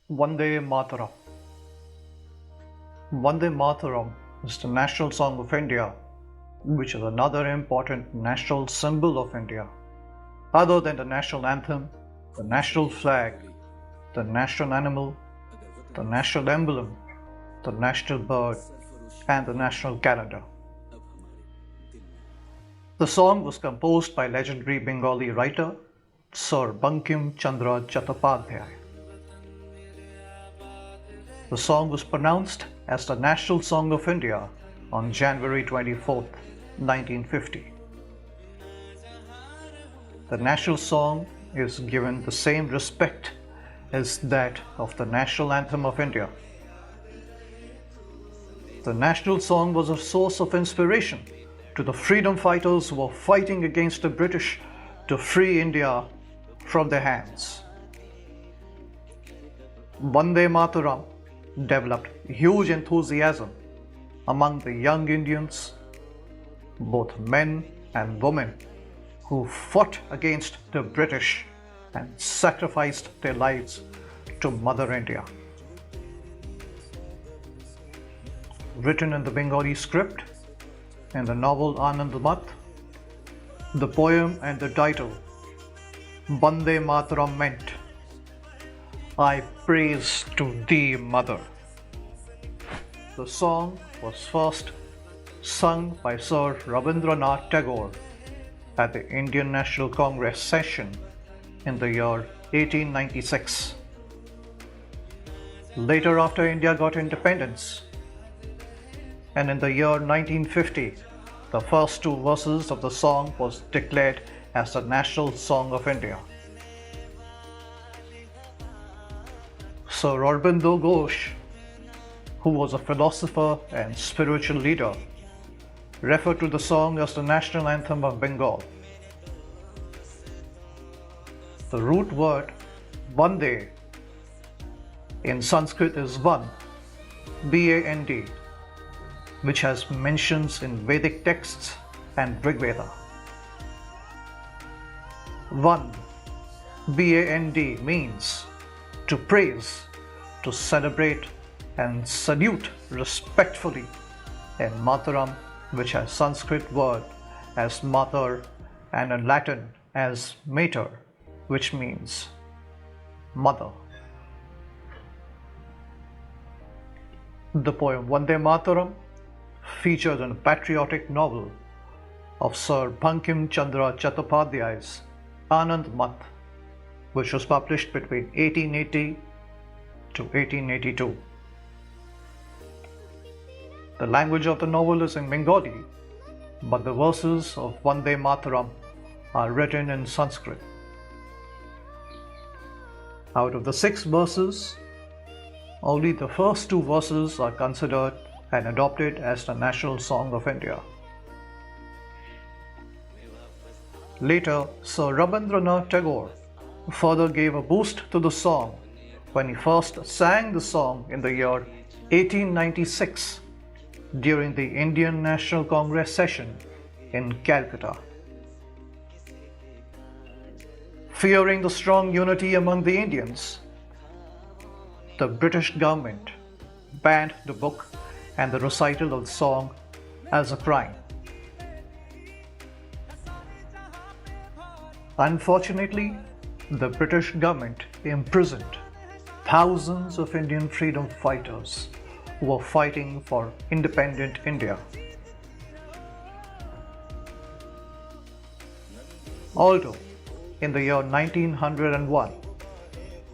Vande Mataram. Vande Mataram is the national song of India, which is another important national symbol of India. Other than the national anthem, the national flag, the national animal, the national emblem, the national bird, and the national calendar. The song was composed by legendary Bengali writer Sir Bankim Chandra Chattopadhyay. The song was pronounced as the National Song of India on January 24, 1950. The national song is given the same respect as that of the national anthem of India. The national song was a source of inspiration to the freedom fighters who were fighting against the British to free India from their hands. Vande Mataram developed huge enthusiasm among the young Indians, both men and women, who fought against the British and sacrificed their lives to Mother India. Written in the Bengali script, in the novel Vande Mataram, the poem and the title Vande Mataram meant I praise to thee, Mother. The song was first sung by Sir Rabindranath Tagore at the Indian National Congress session in the year 1896. Later, after India got independence, and in the year 1950, the first two verses of the song was declared as the National Song of India. Sir Aurobindo Ghosh, who was a philosopher and spiritual leader, referred to the song as the national anthem of Bengal. The root word Vande in Sanskrit is Van, B-A-N-D, which has mentions in Vedic texts and Rig Veda. Van, B-A-N-D, means to praise, to celebrate and salute respectfully, and Mataram, which has Sanskrit word as mother and in Latin as mater, which means mother. The poem Vande Mataram featured in a patriotic novel of Sir Bankim Chandra Chattopadhyay's Anand Mat, which was published between 1880 to 1882. The language of the novel is in Bengali, but the verses of Vande Mataram are written in Sanskrit. Out of the 6 verses, only the first 2 verses are considered and adopted as the national song of India. Later, Sir Rabindranath Tagore further gave a boost to the song when he first sang the song in the year 1896 during the Indian National Congress session in Calcutta. Fearing the strong unity among the Indians, the British government banned the book and the recital of the song as a crime. Unfortunately, the British government imprisoned thousands of Indian freedom fighters who were fighting for independent India. Although, in the year 1901,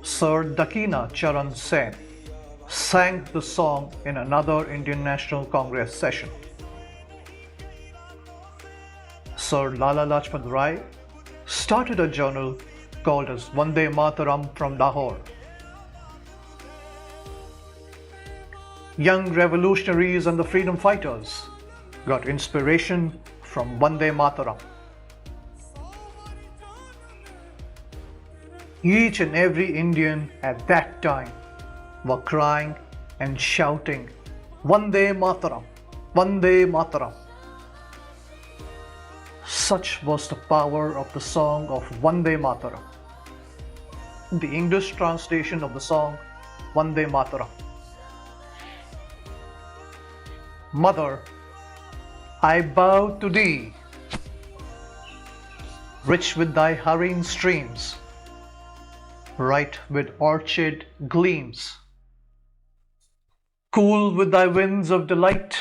Sir Dakina Charan Sen sang the song in another Indian National Congress session. Sir Lala Lajpat Rai started a journal called as Vande Mataram from Lahore. Young revolutionaries and the freedom fighters got inspiration from Vande Mataram. Each and every Indian at that time were crying and shouting, Vande Mataram, Vande Mataram. Such was the power of the song of Vande Mataram. The English translation of the song Vande Mataram. Mother, I bow to thee, rich with thy hurrying streams, bright with orchard gleams, cool with thy winds of delight,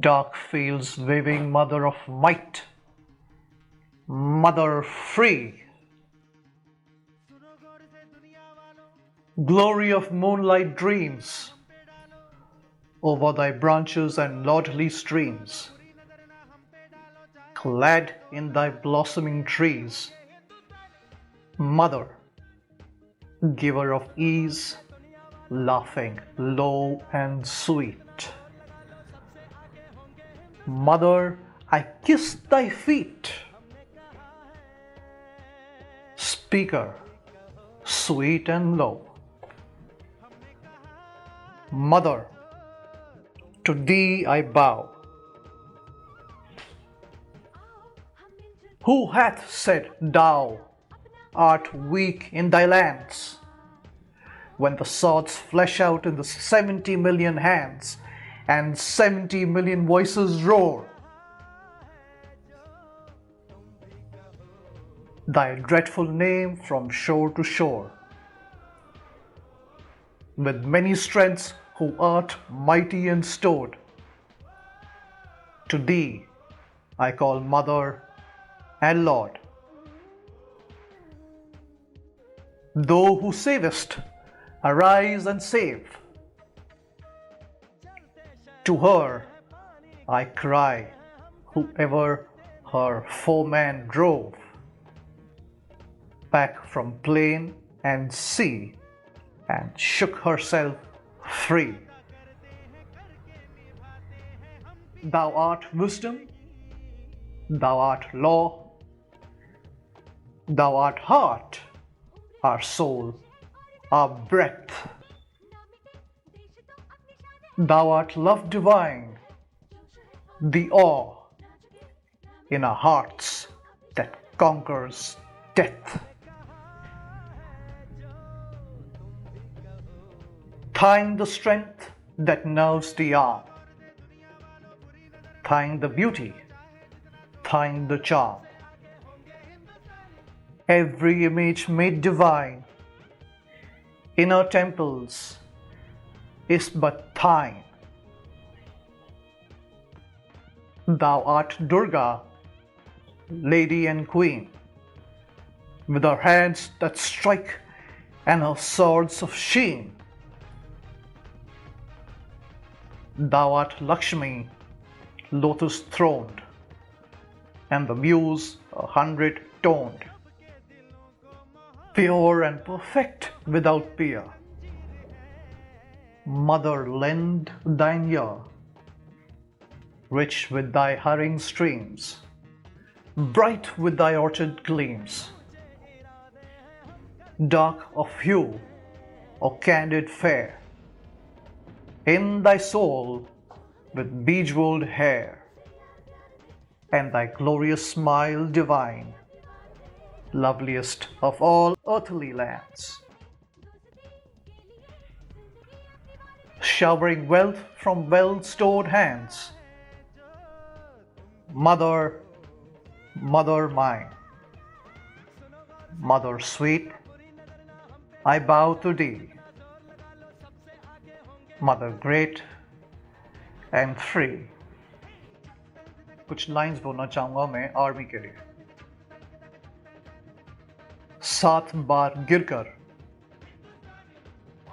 dark fields waving mother of might, mother free, glory of moonlight dreams over thy branches and lordly streams, clad in thy blossoming trees, mother, giver of ease, laughing low and sweet. Mother, I kiss thy feet, speaker, sweet and low. Mother, to thee I bow. Who hath said thou art weak in thy lands, when the swords flash out in the 70 million hands and 70 million voices roar? Thy dreadful name from shore to shore, with many strengths who art mighty and stored. To thee I call Mother and Lord. Thou who savest, arise and save. To her I cry, whoever her foeman drove, back from plain and sea, and shook herself free. Thou art wisdom, thou art law, thou art heart, our soul, our breath. Thou art love divine, the awe in our hearts that conquers death. Thine the strength that nerves the arm, thine the beauty, thine the charm. Every image made divine in our temples is but thine. Thou art Durga, Lady and Queen, with her hands that strike and her swords of sheen. Thou art Lakshmi, lotus throned, and the muse 100-toned, pure and perfect without peer. Mother, lend thine ear, rich with thy hurrying streams, bright with thy orchard gleams, dark of hue or candid fair, in thy soul with bejeweled hair, and thy glorious smile divine, loveliest of all earthly lands, showering wealth from well-stored hands. Mother, mother mine, mother sweet, I bow to thee. Mother great and free. कुछ lines बोलना चाहूंगा मैं army के लिए। 7 बार गिरकर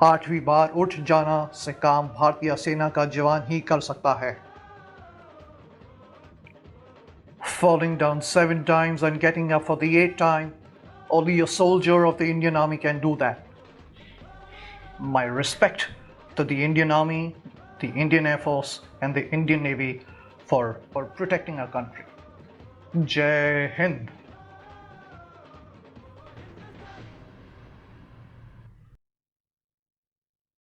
8वीं बार उठ जाना से काम भारतीय सेना का जवान ही कर सकता है। Falling down 7 times and getting up for the 8th time, only a soldier of the Indian Army can do that. My respect to the Indian Army, the Indian Air Force and the Indian Navy for protecting our country. Jai Hind.